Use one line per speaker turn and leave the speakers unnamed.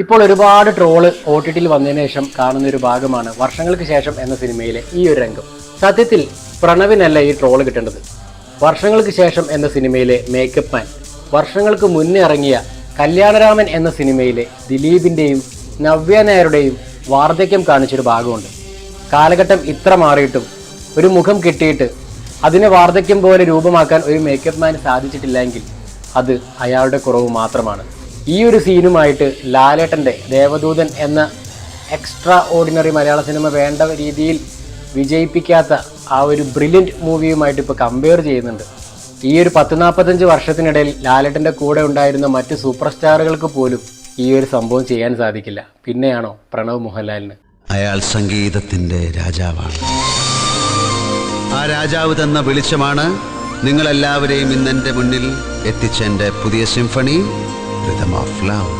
ഇപ്പോൾ ഒരുപാട് ട്രോള് OTTയിൽ വന്നതിന് ശേഷം കാണുന്ന ഒരു ഭാഗമാണ് വർഷങ്ങൾക്ക് ശേഷം എന്ന സിനിമയിലെ ഈ ഒരു രംഗം. സത്യത്തിൽ പ്രണവിനല്ല ഈ ട്രോള് കിട്ടേണ്ടത്. വർഷങ്ങൾക്ക് ശേഷം എന്ന സിനിമയിലെ മേക്കപ്പ് മാൻ, വർഷങ്ങൾക്ക് മുന്നേ ഇറങ്ങിയ കല്യാണരാമൻ എന്ന സിനിമയിലെ ദിലീപിൻ്റെയും നവ്യ നായരുടെയും വാർദ്ധക്യം കാണിച്ചൊരു ഭാഗമുണ്ട്. കാലഘട്ടം ഇത്ര മാറിയിട്ടും ഒരു മുഖം കിട്ടിയിട്ട് അതിനെ വാർദ്ധക്യം പോലെ രൂപമാക്കാൻ ഒരു മേക്കപ്പ് മാൻ സാധിച്ചിട്ടില്ലെങ്കിൽ അത് അയാളുടെ കുറവ് മാത്രമാണ്. ഈ ഒരു സീനുമായിട്ട് ലാലേട്ടൻ്റെ ദേവദൂതൻ എന്ന എക്സ്ട്രാ ഓർഡിനറി മലയാള സിനിമ വേണ്ട രീതിയിൽ വിജയിപ്പിക്കാത്ത ആ ഒരു ബ്രില്യൻറ്റ് മൂവിയുമായിട്ട് ഇപ്പോൾ കമ്പയർ ചെയ്യുന്നുണ്ട്. ഈ ഒരു 40-45 വർഷത്തിനിടയിൽ ലാലേട്ടൻ്റെ കൂടെ ഉണ്ടായിരുന്ന മറ്റ് സൂപ്പർ സ്റ്റാറുകൾക്ക് പോലും ഈ ഒരു സംഭവം ചെയ്യാൻ സാധിക്കില്ല. പിന്നെയാണോ പ്രണവ് മോഹൻലാലിന്?
അയാൾ സംഗീതത്തിൻ്റെ രാജാവാണ്. ആ രാജാവ് തന്ന വെളിച്ചമാണ് നിങ്ങളെല്ലാവരെയും ഇന്നെൻ്റെ മുന്നിൽ എത്തിച്ച എൻ്റെ പുതിയ സിംഫണി റിതം ഓഫ് ലവ്.